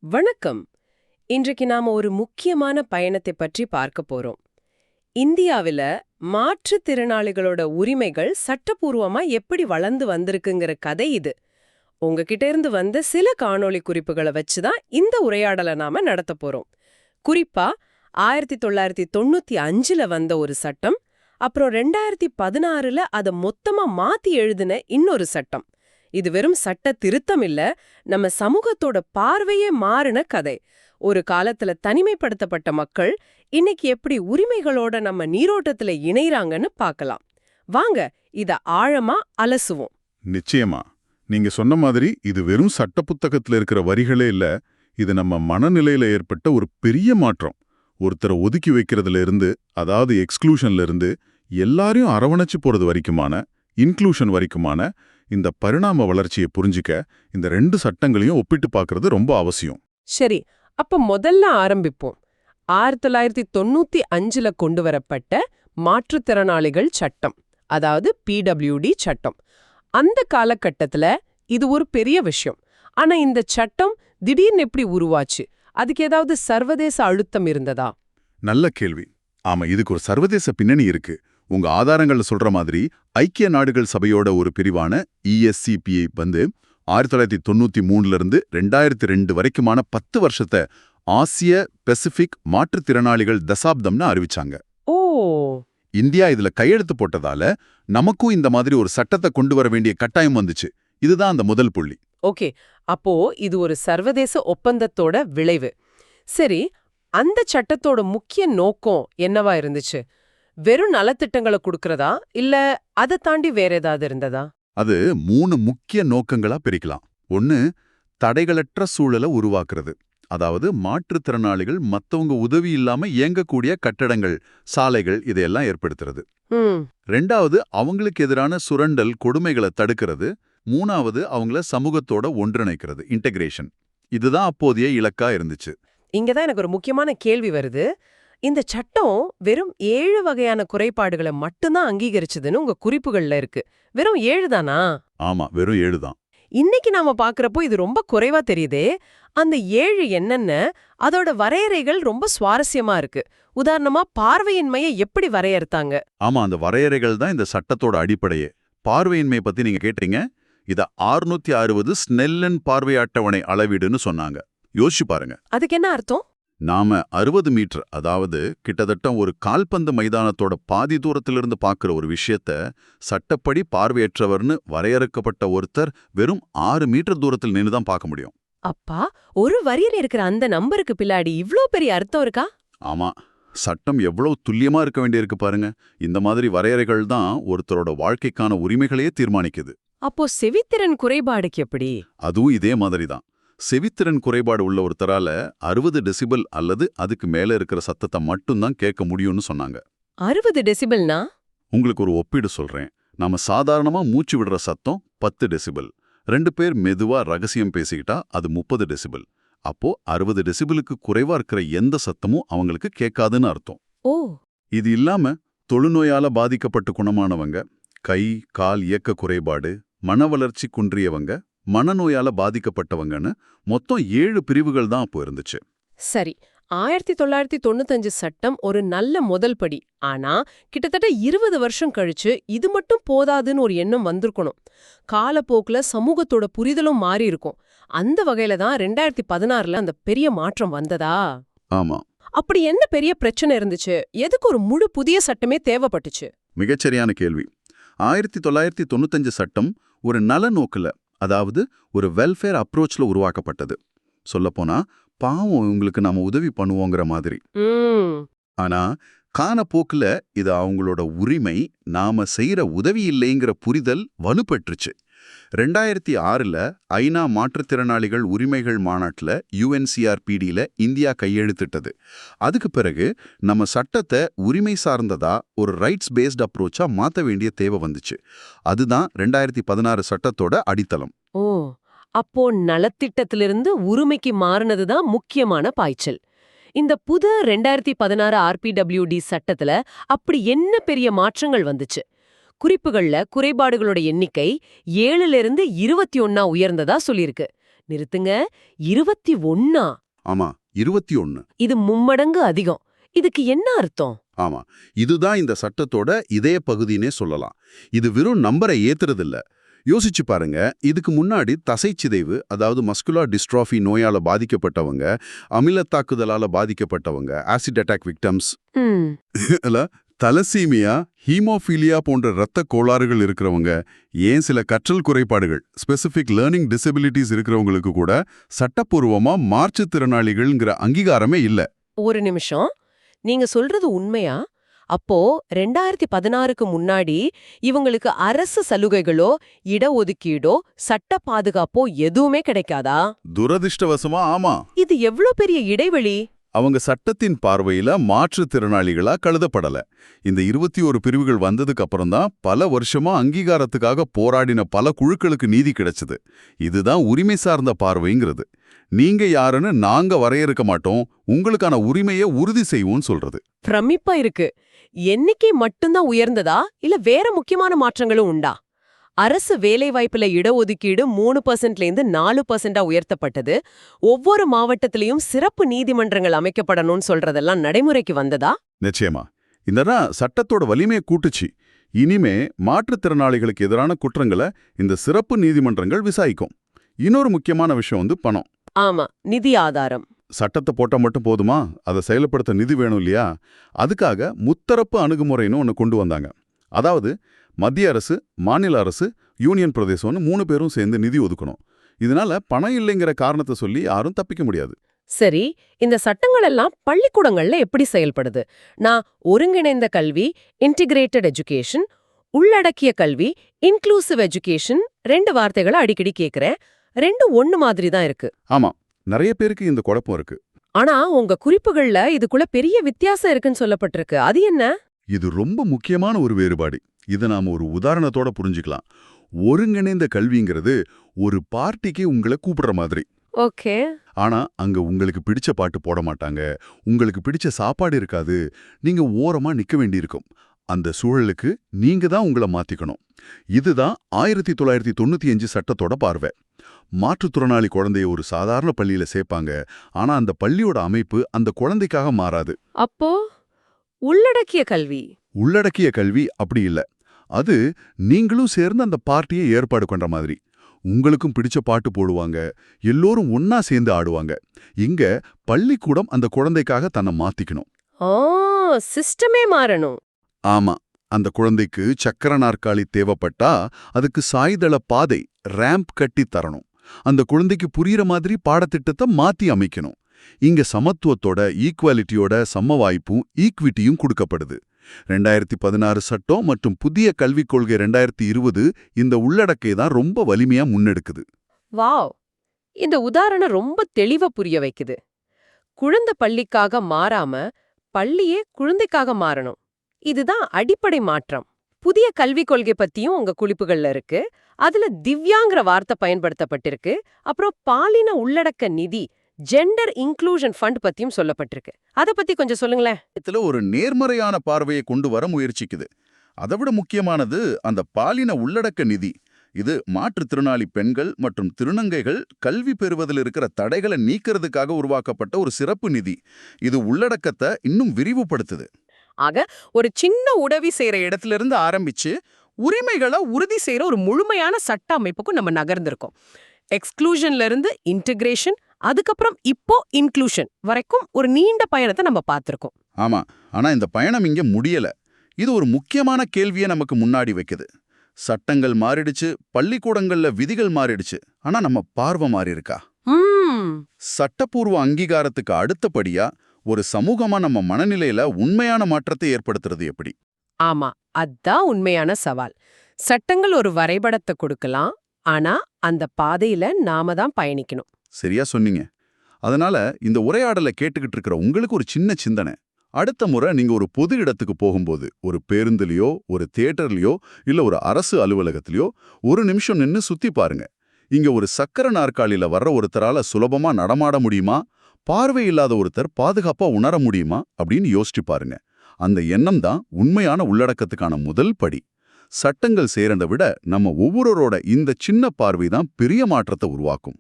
வணக்கம். இன்றைக்கு நாம ஒரு முக்கியமான பயணத்தை பற்றி பார்க்க போறோம். இந்தியாவில மாற்றுத்திறனாளிகளோட உரிமைகள் சட்டப்பூர்வமா எப்படி வளர்ந்து வந்திருக்குங்கிற கதை இது. உங்ககிட்ட இருந்து வந்த சில காணொளி குறிப்புகளை வச்சுதான் இந்த உரையாடலை நாம நடத்த போறோம். குறிப்பா 1995ல வந்த ஒரு சட்டம், அப்புறம் 2016ல அதை மொத்தமா மாத்தி எழுதின இன்னொரு சட்டம். இது வெறும் சட்ட திருத்தம் இல்ல, நம்ம சமூகத்தோட பார்வையே மாறின கதை. ஒரு காலத்துல தனிமைப்படுத்தப்பட்ட மக்கள் இன்னைக்கு எப்படி உரிமைகளோட நம்ம நீரோட்டத்துல இணைறாங்கன்னு பார்க்கலாம். வாங்க இத ஆழமா அலசுவோம். நிச்சயமா. நீங்க சொன்ன மாதிரி இது வெறும் சட்ட புத்தகத்துல இருக்கிற வரிகளே இல்ல, இது நம்ம மனநிலையில ஏற்பட்ட ஒரு பெரிய மாற்றம். ஒருத்தரை ஒதுக்கி வைக்கிறதுல இருந்து, அதாவது எக்ஸ்க்ளூஷன்ல இருந்து எல்லாரையும் அரவணைச்சு போறது வரைக்குமான, இன்க்ளூஷன் வரைக்குமான இந்த பரிணாம வளர்ச்சியை புரிஞ்சிக்க இந்த ரெண்டு சட்டங்களையும் ஒப்பிட்டு பார்க்கறது ரொம்ப அவசியம். சரி, அப்ப முதல்ல ஆரம்பிப்போம். 1995ல கொண்டு வரப்பட்ட மாற்றுத்திறனாளிகள் சட்டம், அதாவது பிடபிள்யூடி சட்டம். அந்த காலகட்டத்துல இது ஒரு பெரிய விஷயம். ஆனா இந்த சட்டம் திடீர்னு எப்படி உருவாச்சு? அதுக்கு ஏதாவது சர்வதேச அழுத்தம் இருந்ததா? நல்ல கேள்வி. ஆமா, இதுக்கு ஒரு சர்வதேச பின்னணி இருக்கு. உங்க ஆதாரங்கள்ல சொல்ற மாதிரி ஐக்கிய நாடுகள் சபையோட ஒரு பிரிவான ESCPஐ 1993ல இருந்து 2002 வரைக்குமான 10 வருஷத்தை ஆசிய பசிபிக் மாற்றுத்திறனாளிகள் தசாப்தம்னு அறிவிச்சாங்க. ஓ, இந்தியா இதுல கையெழுத்து போட்டதால நமக்கும் இந்த மாதிரி ஒரு சட்டத்தை கொண்டு வர வேண்டிய கட்டாயம் வந்துச்சு. இதுதான் அந்த முதல் புள்ளி. ஓகே. அப்போ இது ஒரு சர்வதேச ஒப்பந்தத்தோட விளைவு. சரி, அந்த சட்டத்தோட முக்கிய நோக்கம் என்னவா இருந்துச்சு? வெறும் நலத்திட்டங்களை கொடுக்கறதா, இல்ல அதை தாண்டி வேற ஏதாவது இருந்ததா? அது 3 முக்கிய நோக்கங்களா பிரிக்கலாம். ஒன்னு, தடைகளற்ற சூழலை உருவாக்குறது. அதாவது மாற்றுத்திறனாளிகள் மத்தவங்க உதவி இல்லாம இயங்கக்கூடிய கட்டடங்கள், சாலைகள் இதையெல்லாம் ஏற்படுத்துறது. ரெண்டாவது, அவங்களுக்கு எதிரான சுரண்டல், கொடுமைகளை தடுக்கிறது. மூணாவது, அவங்கள சமூகத்தோட ஒன்றிணைக்கிறது, இன்டகிரேஷன். இதுதான் அப்போதைய இலக்கா இருந்துச்சு. இங்கதான் எனக்கு ஒரு முக்கியமான கேள்வி வருது. இந்த சட்டம் வெறும் 7 வகையான குறைபாடுகளை மட்டும்தான் அங்கீகரிச்சதுன்னு உங்க குறிப்புகள்ல இருக்கு. வெறும் 7 தானா? ஆமா, வெறும் 7 தான். இன்னைக்கு நாம பாக்குறப்போ இது ரொம்ப குறைவா தெரியுதே. அந்த 7 என்னென்ன, அதோட வரையறைகள் ரொம்ப சுவாரஸ்யமா இருக்கு. உதாரணமா பார்வையின்மையை எப்படி வரையறுத்தாங்க? ஆமா, அந்த வரையறைகள் தான் இந்த சட்டத்தோட அடிப்படையே. பார்வையின்மை பத்தி நீங்க கேட்டீங்க. இத 660 ஸ்னெல்லன் பார்வை அட்டவணை அளவீடுன்னு சொன்னாங்க. யோசிச்சு பாருங்க. அதுக்கு என்ன அர்த்தம்? நாம 60 மீட்டர், அதாவது கிட்டத்தட்ட ஒரு கால்பந்து மைதானத்தோட பாதி தூரத்திலிருந்து பார்க்குற ஒரு விஷயத்த சட்டப்படி பார்வையற்றவர்னு வரையறுக்கப்பட்ட ஒருத்தர் வெறும் 6 மீட்டர் தூரத்தில் நின்று தான் பார்க்க முடியும். அப்பா, ஒரு வரியில இருக்கிற அந்த நம்பருக்கு பின்னாடி இவ்ளோ பெரிய அர்த்தம் இருக்கா? ஆமா, சட்டம் எவ்வளவு துல்லியமா இருக்க வேண்டியிருக்கு பாருங்க. இந்த மாதிரி வரையறைகள் தான் ஒருத்தரோட வாழ்க்கைக்கான உரிமைகளையே தீர்மானிக்குது. அப்போ செவித்திறன் குறைபாடுக்கு எப்படி? அதுவும் இதே மாதிரி தான். செவித்திறன் குறைபாடு உள்ள ஒருத்தரால 60 டெசிபல் அல்லது அதுக்கு மேல இருக்கிற சத்தத்தை மட்டும்தான் கேட்க முடியும்னு சொன்னாங்க. 60 டெசிபல்னா? உங்களுக்கு ஒரு ஒப்பீடு சொல்றேன். நாம சாதாரணமா மூச்சு விடுற சத்தம் 10 டெசிபல். 2 பேர் மெதுவா ரகசியம் பேசிக்கிட்டா அது 30 டெசிபல். அப்போ 60 டெசிபலுக்கு குறைவா இருக்கிற எந்த சத்தமும் அவங்களுக்கு கேட்காதுன்னு அர்த்தம். ஓ. இது இல்லாம தொழுநோயால பாதிக்கப்பட்டு குணமானவங்க, கை கால் இயக்க குறைபாடு, மன வளர்ச்சி குன்றியவங்க, மனநோயால பாதிக்கப்பட்டவங்கன்னு மொத்தம் 7 பிரிவுகள் தான் அப்போ இருந்துச்சு. சரி, 1995 சட்டம் ஒரு நல்ல முதல் படி. ஆனா கிட்டத்தட்ட 20 வருஷம் கழிச்சு இது மட்டும் போதாதுன்னு ஒரு எண்ணம் வந்திருக்கணும். காலப்போக்குல சமூகத்தோட புரிதலும் மாறி இருக்கும். அந்த வகையில தான் 2016ல அந்த பெரிய மாற்றம் வந்ததா? ஆமா. அப்படி என்ன பெரிய பிரச்சனை இருந்துச்சு? எதுக்கு ஒரு முழு புதிய சட்டமே தேவைப்பட்டுச்சு? மிகச்சரியான கேள்வி. 1995 சட்டம் ஒரு நல நோக்குல, அதாவது ஒரு வெல்ஃபேர் அப்ரோச்ல உருவாக்கப்பட்டது. சொல்லப்போனா பாவம் இவங்களுக்கு நாம உதவி பண்ணுவோங்கிற மாதிரி. ஆனா காலப்போக்குல இது அவங்களோட உரிமை, நாம செய்யற உதவி இல்லைங்கிற புரிதல் வலுப்பெற்றுச்சு. 2006ல ஐநா மாற்றுத்திறனாளிகள் உரிமைகள் மாநாட்டில் UNCRPDல இந்தியா கையெழுத்திட்டது. அதுக்கு பிறகு நம்ம சட்டத்தை உரிமை சார்ந்ததா ஒரு ரைட்ஸ் பேஸ்ட் அப்ரோச்சா மாற்ற வேண்டிய தேவை வந்துச்சு. அதுதான் 2016 சட்டத்தோட அடித்தளம். ஓ, அப்போ நலத்திட்டத்திலிருந்து உரிமைக்கு மாறினதுதான் முக்கியமான பாய்ச்சல். இந்த புது 2016 RPWD சட்டத்துல அப்படி என்ன பெரிய மாற்றங்கள் வந்துச்சு? குறிப்புகள்ல குறைபாடுகளோட எண்ணிக்கை 7ல இருந்து 21 உயர்ந்ததா சொல்லியிருக்கு. நிறுத்துங்க, 21. ஆமா, 21. இது மும்மடங்கு அதிகம். இதுக்கு என்ன அர்த்தம்? ஆமா, இதுதான் இந்த சட்டத்தோட இதய பகுதினே சொல்லலாம். இது வெறும் நம்பரை ஏத்துறதில்ல. யோசிச்சு பாருங்க, இதுக்கு முன்னாடி தசைச்சிதைவு, அதாவது மஸ்குலர் டிஸ்ட்ராஃபி நோயால பாதிக்கப்பட்டவங்க, அமிலத்தாக்குதலால பாதிக்கப்பட்டவங்க, ஆசிட் அட்டாக் விக்டம்ஸ், இல்ல தலசீமியா, ஹீமோஃபீலியா போன்ற இரத்த கோளாறுகள் இருக்கிறவங்க, ஏன் சில கற்றல் குறைபாடுகள், ஸ்பெசிபிக் லேர்னிங் டிசபிலிட்டிஸ் இருக்கிறவங்களுக்கு கூட சட்டப்பூர்வமா மாற்றுத்திறனாளிகள்ங்கிற அங்கீகாரமே இல்ல. ஒரு நிமிஷம், நீங்க சொல்றது உண்மையா? அப்போ 2016க்கு முன்னாடி இவங்களுக்கு அரசு சலுகைகளோ, இடஒதுக்கீடோ, சட்ட பாதுகாப்போ எதுவுமே கிடைக்காதா? துரதிர்ஷ்டவசமா ஆமா. இது எவ்ளோ பெரிய இடைவெளி! அவங்க சட்டத்தின் பார்வையில மாற்றுத்திறனாளிகளா கருதப்படல. இந்த 21 பிரிவுகள் வந்ததுக்கு அப்புறம்தான் பல வருஷமா அங்கீகாரத்துக்காக போராடின பல குழுக்களுக்கு நீதி கிடைச்சது. இதுதான் உரிமை சார்ந்த பார்வைங்கிறது. நீங்க யாருன்னு நாங்க வரையறுக்க மாட்டோம், உங்களுக்கான உரிமையை உறுதி செய்வோம்னு சொல்றது. பிரமிப்பா இருக்கு. எண்ணிக்கை மட்டும்தான் உயர்ந்ததா, இல்ல வேற முக்கியமான மாற்றங்களும் உண்டா? அரசு வேலைவாய்ப்புல இடஒதுக்கீடு 3%லேருந்து 4%ஆ உயர்த்தப்பட்டது. ஒவ்வொரு மாவட்டத்திலையும் சிறப்பு நீதிமன்றங்கள் அமைக்கப்படணும்னு சொல்றதெல்லாம் நடைமுறைக்கு வந்ததா? நிச்சயமா. இந்த சட்டத்தோட வலிமையை கூட்டுச்சு. இனிமே மாற்றுத்திறனாளிகளுக்கு எதிரான குற்றங்களை இந்த சிறப்பு நீதிமன்றங்கள் விசாரிக்கும். இன்னொரு முக்கியமான விஷயம் பணம். ஆமா, நிதி ஆதாரம். சட்டத்தை போட்டா மட்டும் போதுமா? அதை செயல்படுத்த நிதி வேணும் இல்லையா? அதுக்காக முத்தரப்பு அணுகுமுறைன்னு ஒன்று கொண்டு வந்தாங்க. அதாவது மத்திய அரசு, மாநில அரசு, யூனியன் பிரதேசம்னு 3 பேரும் சேர்ந்து நிதி ஒதுக்கணும். இதனால பணம் இல்லைங்கிற காரணத்தை சொல்லி யாரும் தப்பிக்க முடியாது. சரி, இந்த சட்டங்கள் எல்லாம் பள்ளிக்கூடங்கள்ல எப்படி செயல்படுது? நான் ஒருங்கிணைந்த கல்வி, இன்டிகிரேட்டட் எஜுகேஷன், உள்ளடக்கிய கல்வி, இன்க்ளூசிவ் எஜுகேஷன் 2 வார்த்தைகளை அடிக்கடி கேக்குறேன். ரெண்டும் ஒண்ணு மாதிரி தான் இருக்கு. ஆமா, நிறைய பேருக்கு இந்த குழப்பம் இருக்கு. ஆனா உங்க குறிப்புகள்ல இதுக்குள்ள பெரிய வித்தியாசம் இருக்குன்னு சொல்லப்பட்டிருக்கு. அது என்ன? இது ரொம்ப முக்கியமான ஒரு வேறுபாடு. இதை நாம ஒரு உதாரணத்தோட புரிஞ்சுக்கலாம். ஒருங்கிணைந்த கல்விங்கிறது ஒரு பார்ட்டிக்கு உங்களை கூப்பிடுற மாதிரி. ஓகே. ஆனா அங்க உங்களுக்கு பிடிச்ச பாட்டு போட மாட்டாங்க, உங்களுக்கு பிடிச்ச சாப்பாடு இருக்காது, நீங்க ஓரமா நிக்க வேண்டியிருக்கும். அந்த சூழலுக்கு நீங்க தான் உங்களை மாத்திக்கணும். இதுதான் 1995 சட்டத்தோட பார்வை. மாற்றுத்திறனாளி குழந்தைய ஒரு சாதாரண பள்ளியில சேர்ப்பாங்க, ஆனா அந்த பள்ளியோட அமைப்பு அந்த குழந்தைக்காக மாறாது. அப்போ உள்ளடக்கிய கல்வி? உள்ளடக்கிய கல்வி அப்படி இல்ல. அது நீங்களும் சேர்ந்து அந்த பார்ட்டியை ஏற்பாடு பண்ற மாதிரி. உங்களுக்கும் பிடிச்ச பாட்டு போடுவாங்க, எல்லோரும் ஒன்னா சேர்ந்து ஆடுவாங்க. இங்க பள்ளிக்கூடம் அந்த குழந்தைக்காக தன்னை மாத்திக்கணும். சிஸ்டமே மாறணும். ஆமா, அந்த குழந்தைக்கு சக்கர நாற்காலி தேவைப்பட்டா அதுக்கு சாய்தள பாதை, ரேம்ப் கட்டி தரணும். அந்த குழந்தைக்கு புரியுற மாதிரி பாடத்திட்டத்தை மாத்தி அமைக்கணும். இங்க சமத்துவத்தோட, ஈக்குவாலிட்டியோட சம வாய்ப்பும் ஈக்விட்டியும் கொடுக்கப்படுது. 2016 சட்டம் மற்றும் புதிய கல்விக் கொள்கை 2020 இந்த உள்ளடக்கை தான் ரொம்ப வலிமையா முன்னெடுக்குது. வாவ், இந்த உதாரணம் ரொம்ப தெளிவா புரிய வைக்குது. குழந்தை பள்ளிக்காக மாறாம பள்ளியே குழந்தைக்காக மாறணும். இதுதான் அடிப்படை மாற்றம். புதிய கல்விக் கொள்கை பத்தியும் உங்க குறிப்புகள்ல இருக்கு. அதுல திவ்யாங்கிற வார்த்தை பயன்படுத்தப்பட்டிருக்கு. அப்புறம் பாலின உள்ளடக்க நிதி, ஜெண்டர் இன்க்ளூஷன் ஃபண்ட் பத்தியும் சொல்லப்பட்டிருக்கு. அத பத்தி கொஞ்சம் சொல்லுங்களேன். இதுல ஒரு நேர்மறையான பார்வையை கொண்டு வர முயற்சிக்குது. அதைவிட முக்கியமானது அந்த பாலின உள்ளடக்க நிதி. இது மாற்றுத்திறனாளி பெண்கள் மற்றும் திருநங்கைகள் கல்வி பெறுவதில் இருக்கிற தடைகளை நீக்கிறதுக்காக உருவாக்கப்பட்ட ஒரு சிறப்பு நிதி. இது உள்ளடக்கத்தை இன்னும் விரிவுபடுத்துது. ஆக ஒரு சின்ன உதவி செய்யற இடத்துல இருந்து ஆரம்பிச்சு உரிமைகளை உறுதி செய்யற ஒரு முழுமையான சட்ட அமைப்புக்கும் நம்ம நகர்ந்திருக்கோம். எக்ஸ்க்ளூஷன்ல இருந்து இன்டகிரேஷன், அதுக்கப்புறம் இப்போ இன்க்ளூஷன் வரைக்கும் ஒரு நீண்ட பயணத்தை நம்ம பார்த்திருக்கோம். ஆமா, ஆனா இந்த பயணம் இங்க முடியல. இது ஒரு முக்கியமான கேள்வியை நமக்கு முன்னாடி வைக்குது. சட்டங்கள் மாறிடுச்சு, பள்ளிக்கூடங்கள்ல விதிகள் மாறிடுச்சு, ஆனா நம்ம பார்வை மாறி இருக்கா? சட்டப்பூர்வ அங்கீகாரத்துக்கு அடுத்தபடியா ஒரு சமூகமா நம்ம மனநிலையில உண்மையான மாற்றத்தை ஏற்படுத்துறது எப்படி? ஆமா, அதான் உண்மையான சவால். சட்டங்கள் ஒரு வரைபடத்தை கொடுக்கலாம், ஆனா அந்த பாதையில நாம தான் பயணிக்கணும். சரியா சொன்னீங்க. அதனால இந்த உரையாடலை கேட்டுக்கிட்டு இருக்கிற உங்களுக்கு ஒரு சின்ன சிந்தனை. அடுத்த முறை நீங்க ஒரு பொது இடத்துக்கு போகும்போது, ஒரு பேருந்துலயோ, ஒரு தியேட்டர்லயோ, இல்ல ஒரு அரசு அலுவலகத்திலயோ ஒரு நிமிஷம் நின்னு சுத்தி பாருங்க. இங்க ஒரு சக்கர நாற்காலியில வர்ற ஒருத்தரால சுலபமா நடமாட முடியுமா? பார்வை இல்லாத ஒருத்தர் பாதுகாப்பா உணர முடியுமா அப்படின்னு யோசிச்சு பாருங்க. அந்த எண்ணம் தான் உண்மையான உள்ளடக்கத்துக்கான முதல் படி. சட்டங்கள் செய்யறதை விட நம்ம ஒவ்வொருவரோட இந்த சின்ன பார்வை தான் பெரிய மாற்றத்தை உருவாக்கும்.